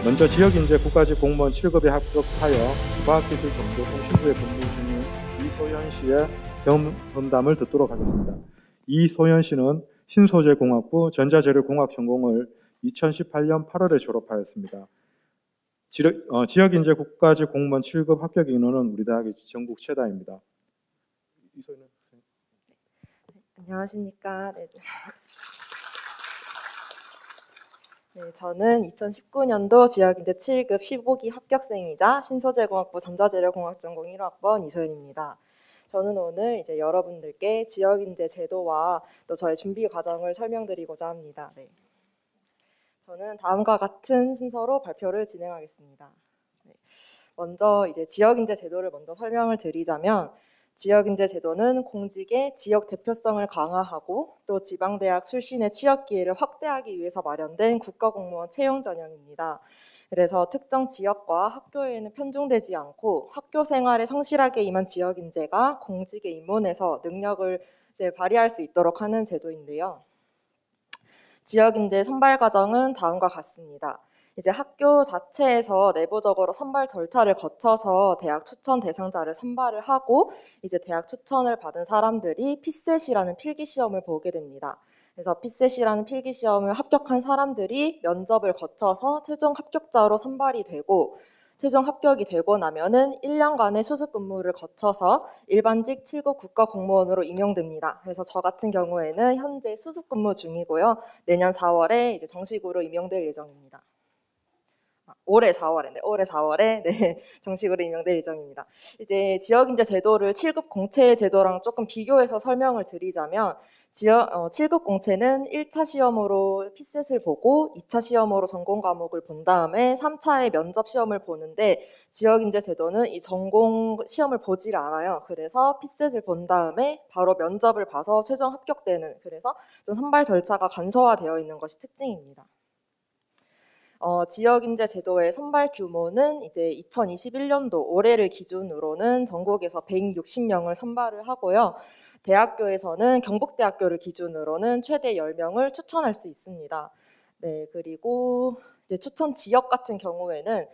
먼저 지역인재 국가직 공무원 7급에 합격하여 과학기술정보통신부에 근무 중인 이소연 씨의 경험담을 듣도록 하겠습니다. 이소연 씨는 신소재공학부 전자재료공학 전공을 2018년 8월에 졸업하였습니다. 지역인재 국가직 공무원 7급 합격 인원은 우리 대학의 전국 최다입니다. 이소연 학생. 안녕하십니까. 네, 저는 2019년도 지역인재 7급 15기 합격생이자 신소재공학부 전자재료공학 전공 1학번 이소연입니다. 저는 오늘 이제 여러분들께 지역인재 제도와 또 저의 준비 과정을 설명드리고자 합니다. 네. 저는 다음과 같은 순서로 발표를 진행하겠습니다. 네. 먼저 이제 지역인재 제도를 먼저 설명을 드리자면 지역인재 제도는 공직의 지역 대표성을 강화하고 또 지방대학 출신의 취업 기회를 확대하기 위해서 마련된 국가공무원 채용 전형입니다. 그래서 특정 지역과 학교에는 편중되지 않고 학교 생활에 성실하게 임한 지역인재가 공직에 입문해서 능력을 이제 발휘할 수 있도록 하는 제도인데요. 지역인재 선발 과정은 다음과 같습니다. 이제 학교 자체에서 내부적으로 선발 절차를 거쳐서 대학 추천 대상자를 선발을 하고 이제 대학 추천을 받은 사람들이 피셋이라는 필기 시험을 보게 됩니다. 그래서 피셋이라는 필기 시험을 합격한 사람들이 면접을 거쳐서 최종 합격자로 선발이 되고 최종 합격이 되고 나면은 1년간의 수습 근무를 거쳐서 일반직 7급 국가공무원으로 임용됩니다. 그래서 저 같은 경우에는 현재 수습 근무 중이고요. 내년 4월에 이제 정식으로 임용될 예정입니다. 올해 4월에 정식으로 임명될 예정입니다. 이제 지역인재 제도를 7급 공채 제도랑 조금 비교해서 설명을 드리자면 7급 공채는 1차 시험으로 피셋을 보고 2차 시험으로 전공 과목을 본 다음에 3차에 면접 시험을 보는데 지역인재 제도는 이 전공 시험을 보질 않아요. 그래서 피셋을 본 다음에 바로 면접을 봐서 최종 합격되는, 그래서 좀 선발 절차가 간소화되어 있는 것이 특징입니다. 지역인재 제도의 선발 규모는 이제 2021년도 올해를 기준으로는 전국에서 160명을 선발을 하고요. 대학교에서는 경북대학교를 기준으로는 최대 10명을 추천할 수 있습니다. 네, 그리고 이제 추천 지역 같은 경우에는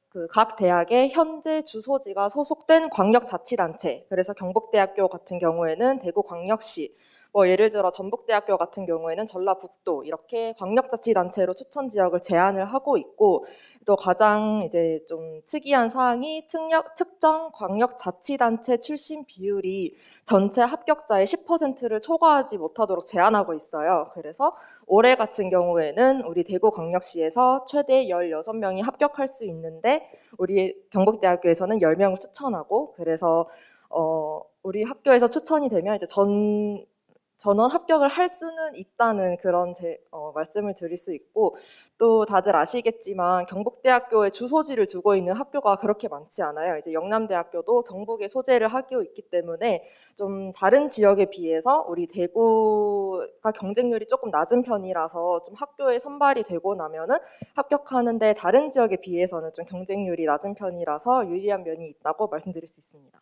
그 각 대학의 현재 주소지가 소속된 광역자치단체, 그래서 경북대학교 같은 경우에는 대구광역시, 예를 들어 전북대학교 같은 경우에는 전라북도, 이렇게 광역자치단체로 추천 지역을 제한을 하고 있고, 또 가장 이제 좀 특이한 사항이 특정 광역자치단체 출신 비율이 전체 합격자의 10%를 초과하지 못하도록 제한하고 있어요. 그래서 올해 같은 경우에는 우리 대구광역시에서 최대 16명이 합격할 수 있는데 우리 경북대학교에서는 10명을 추천하고, 그래서 우리 학교에서 추천이 되면 이제 전원 합격을 할 수는 있다는 그런 말씀을 드릴 수 있고, 또 다들 아시겠지만 경북대학교에 주소지를 두고 있는 학교가 그렇게 많지 않아요. 이제 영남대학교도 경북에 소재를 하고 있기 때문에 좀 다른 지역에 비해서 우리 대구가 경쟁률이 조금 낮은 편이라서 좀 학교에 선발이 되고 나면은 합격하는데 다른 지역에 비해서는 좀 경쟁률이 낮은 편이라서 유리한 면이 있다고 말씀드릴 수 있습니다.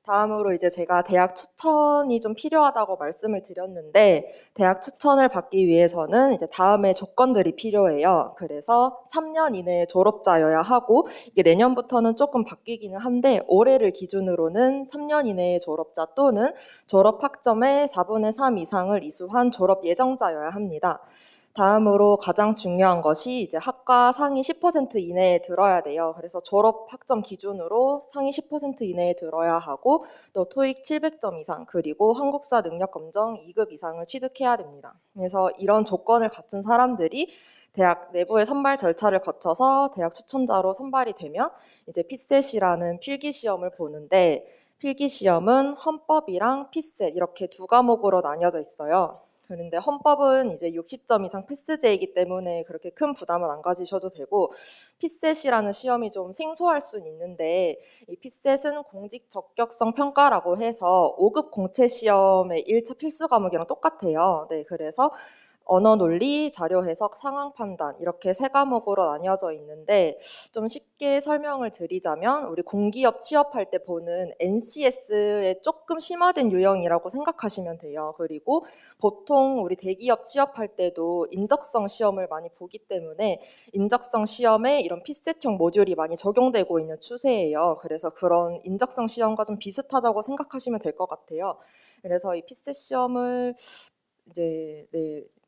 다음으로 이제 제가 대학 추천이 좀 필요하다고 말씀을 드렸는데, 대학 추천을 받기 위해서는 이제 다음의 조건들이 필요해요. 그래서 3년 이내의 졸업자여야 하고, 이게 내년부터는 조금 바뀌기는 한데 올해를 기준으로는 3년 이내의 졸업자 또는 졸업 학점의 4분의 3 이상을 이수한 졸업 예정자여야 합니다. 다음으로 가장 중요한 것이 이제 학과 상위 10% 이내에 들어야 돼요. 그래서 졸업 학점 기준으로 상위 10% 이내에 들어야 하고, 또 토익 700점 이상, 그리고 한국사 능력 검정 2급 이상을 취득해야 됩니다. 그래서 이런 조건을 갖춘 사람들이 대학 내부의 선발 절차를 거쳐서 대학 추천자로 선발이 되면 이제 피셋이라는 필기 시험을 보는데, 필기 시험은 헌법이랑 피셋 이렇게 두 과목으로 나뉘어져 있어요. 그런데 헌법은 이제 60점 이상 패스제이기 때문에 그렇게 큰 부담은 안 가지셔도 되고, 피셋이라는 시험이 좀 생소할 수는 있는데, 이 피셋은 공직 적격성 평가라고 해서 5급 공채 시험의 1차 필수 과목이랑 똑같아요. 네, 그래서 언어 논리, 자료 해석, 상황 판단 이렇게 세 과목으로 나뉘어져 있는데 좀 쉽게 설명을 드리자면 우리 공기업 취업할 때 보는 NCS의 조금 심화된 유형이라고 생각하시면 돼요. 그리고 보통 우리 대기업 취업할 때도 인적성 시험을 많이 보기 때문에 인적성 시험에 이런 피셋형 모듈이 많이 적용되고 있는 추세예요. 그래서 그런 인적성 시험과 좀 비슷하다고 생각하시면 될 것 같아요. 그래서 이 피셋 시험을 이제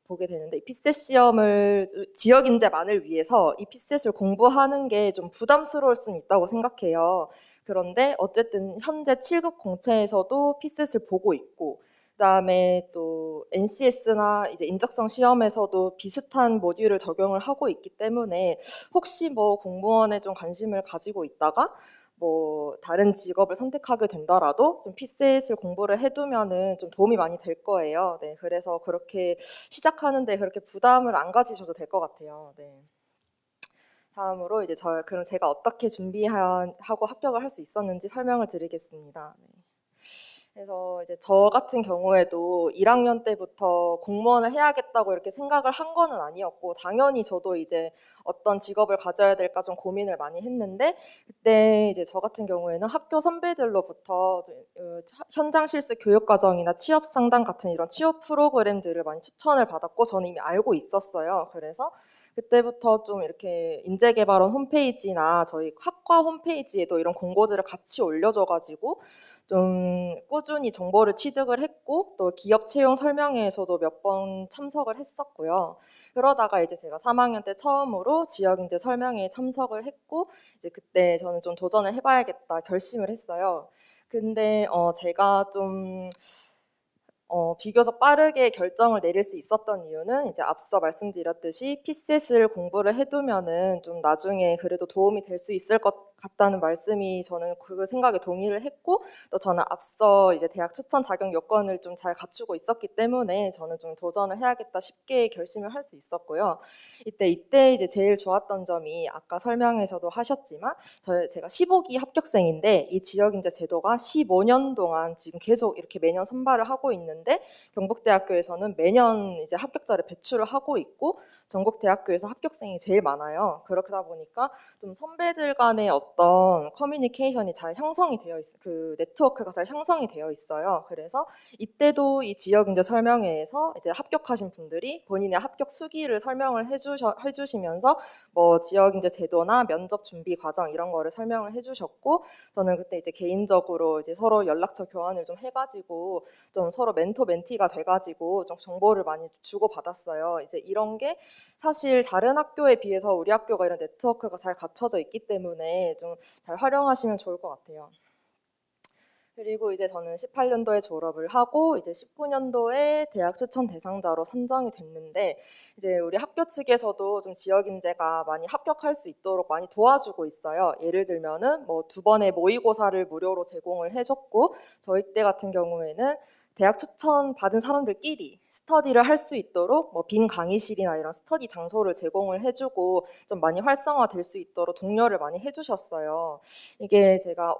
보게 되는데 이 피셋 시험을 지역 인재만을 위해서 이 피셋을 공부하는 게 좀 부담스러울 수는 있다고 생각해요. 그런데 어쨌든 현재 7급 공채에서도 피셋을 보고 있고 그다음에 또 NCS나 이제 인적성 시험에서도 비슷한 모듈을 적용을 하고 있기 때문에 혹시 뭐 공무원에 좀 관심을 가지고 있다가 뭐 다른 직업을 선택하게 된다라도 좀 피셋을 공부를 해두면은 좀 도움이 많이 될 거예요. 네, 그래서 그렇게 시작하는데 그렇게 부담을 안 가지셔도 될 것 같아요. 네. 다음으로 이제 그럼 제가 어떻게 준비하고 합격을 할 수 있었는지 설명을 드리겠습니다. 네. 그래서 이제 저 같은 경우에도 1학년 때부터 공무원을 해야겠다고 이렇게 생각을 한 거는 아니었고 당연히 저도 이제 어떤 직업을 가져야 될까 좀 고민을 많이 했는데 그때 이제 저 같은 경우에는 학교 선배들로부터 현장 실습 교육 과정이나 취업 상담 같은 이런 취업 프로그램들을 많이 추천을 받았고 저는 이미 알고 있었어요. 그래서 그때부터 좀 이렇게 인재개발원 홈페이지나 저희 학과 홈페이지에도 이런 공고들을 같이 올려줘가지고 좀 꾸준히 정보를 취득을 했고 또 기업 채용 설명회에서도 몇 번 참석을 했었고요. 그러다가 이제 제가 3학년 때 처음으로 지역인재 설명회에 참석을 했고 이제 그때 저는 좀 도전을 해봐야겠다 결심을 했어요. 근데 제가 좀 비교적 빠르게 결정을 내릴 수 있었던 이유는 이제 앞서 말씀드렸듯이 피셋을 공부를 해두면은 좀 나중에 그래도 도움이 될 수 있을 것 같다는 말씀이 저는 그 생각에 동의를 했고 또 저는 앞서 이제 대학 추천 자격 요건을 좀 잘 갖추고 있었기 때문에 저는 좀 도전을 해야겠다 쉽게 결심을 할 수 있었고요. 이때 이제 제일 좋았던 점이 아까 설명에서도 하셨지만 제가 15기 합격생인데 이 지역인재 제도가 15년 동안 지금 계속 이렇게 매년 선발을 하고 있는데 경북대학교에서는 매년 이제 합격자를 배출을 하고 있고 전국대학교에서 합격생이 제일 많아요. 그렇다 보니까 좀 선배들 간의 어떤 커뮤니케이션이 잘 형성이 되어 그 네트워크가 잘 형성이 되어 있어요. 그래서 이때도 이 지역인재 설명회에서 이제 합격하신 분들이 본인의 합격 수기를 설명을 해주시면서 뭐 지역인재 제도나 면접 준비 과정 이런 거를 설명을 해주셨고 저는 그때 이제 개인적으로 이제 서로 연락처 교환을 좀 해가지고 좀 서로 멘토 멘티가 돼가지고 좀 정보를 많이 주고 받았어요. 이제 이런 게 사실 다른 학교에 비해서 우리 학교가 이런 네트워크가 잘 갖춰져 있기 때문에 좀 잘 활용하시면 좋을 것 같아요. 그리고 이제 저는 18년도에 졸업을 하고 이제 19년도에 대학 추천 대상자로 선정이 됐는데 이제 우리 학교 측에서도 좀 지역 인재가 많이 합격할 수 있도록 많이 도와주고 있어요. 예를 들면은 뭐 2번의 모의고사를 무료로 제공을 해줬고 저희 때 같은 경우에는 대학 추천 받은 사람들끼리 스터디를 할 수 있도록 뭐 빈 강의실이나 이런 스터디 장소를 제공을 해주고 좀 많이 활성화될 수 있도록 독려를 많이 해주셨어요. 이게 제가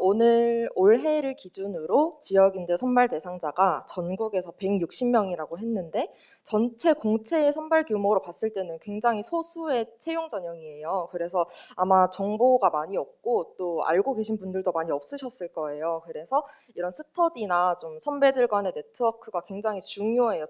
올해를 기준으로 지역인재 선발 대상자가 전국에서 160명이라고 했는데 전체 공채의 선발 규모로 봤을 때는 굉장히 소수의 채용 전형이에요. 그래서 아마 정보가 많이 없고 또 알고 계신 분들도 많이 없으셨을 거예요. 그래서 이런 스터디나 좀 선배들 간의 네트워크가 굉장히 중요해요.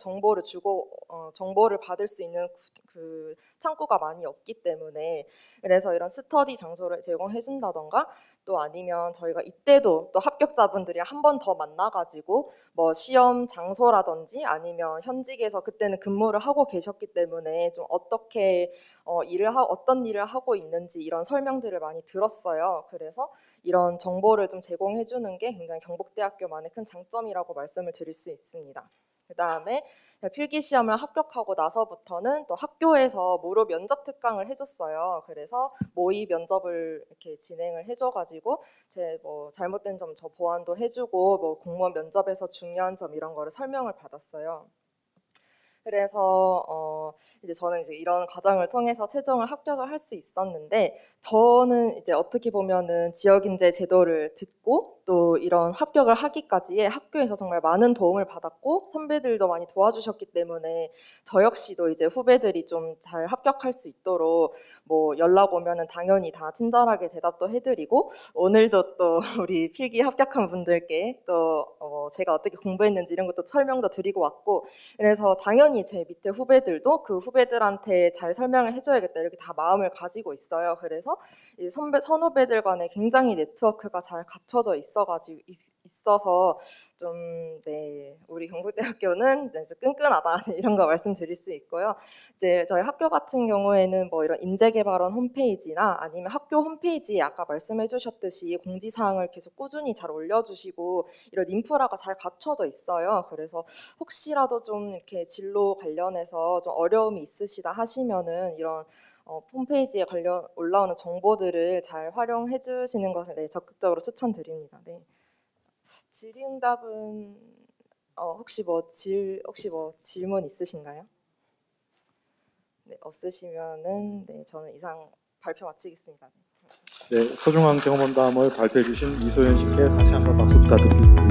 정보를 받을 수 있는 그 창구가 많이 없기 때문에 그래서 이런 스터디 장소를 제공해 준다던가 또 아니면 저희가 이때도 또 합격자분들이 한 번 더 만나가지고 뭐 시험 장소라든지 아니면 현직에서 그때는 근무를 하고 계셨기 때문에 좀 어떻게 어떤 일을 하고 있는지 이런 설명들을 많이 들었어요. 그래서 이런 정보를 좀 제공해 주는 게 굉장히 경북대학교만의 큰 장점이라고 말씀을 드릴 수 있습니다. 그 다음에 필기시험을 합격하고 나서부터는 또 학교에서 무료 면접 특강을 해줬어요. 그래서 모의 면접을 이렇게 진행을 해줘가지고 제 뭐 잘못된 점 저 보완도 해주고 뭐 공무원 면접에서 중요한 점 이런 거를 설명을 받았어요. 그래서 이제 저는 이제 이런 과정을 통해서 최종을 합격을 할 수 있었는데 저는 이제 어떻게 보면은 지역인재 제도를 듣고 또 이런 합격을 하기까지에 학교에서 정말 많은 도움을 받았고 선배들도 많이 도와주셨기 때문에 저 역시도 이제 후배들이 좀 잘 합격할 수 있도록 뭐 연락 오면은 당연히 다 친절하게 대답도 해드리고 오늘도 또 우리 필기 합격한 분들께 또 제가 어떻게 공부했는지 이런 것도 설명도 드리고 왔고 그래서 당연히 제 밑에 후배들도 그 후배들한테 잘 설명을 해줘야겠다 이렇게 다 마음을 가지고 있어요. 그래서 이 선후배들 간에 굉장히 네트워크가 잘 갖춰져 있어서 좀 네, 우리 경북대학교는 좀 끈끈하다 이런 거 말씀드릴 수 있고요. 이제 저희 학교 같은 경우에는 뭐 이런 인재개발원 홈페이지나 아니면 학교 홈페이지에 아까 말씀해 주셨듯이 공지사항을 계속 꾸준히 잘 올려주시고 이런 인프라가 잘 갖춰져 있어요. 그래서 혹시라도 좀 이렇게 진로 관련해서 좀 어려움이 있으시다 하시면은 이런 홈페이지에 올라오는 정보들을 잘 활용해 주시는 것을 네, 적극적으로 추천드립니다. 네. 질의응답은 혹시 뭐 질문 있으신가요? 네, 없으시면은 네, 저는 이상 발표 마치겠습니다. 네, 소중한 경험담을 발표해 주신 이소연 씨께 다시 한번 박수 부탁드립니다.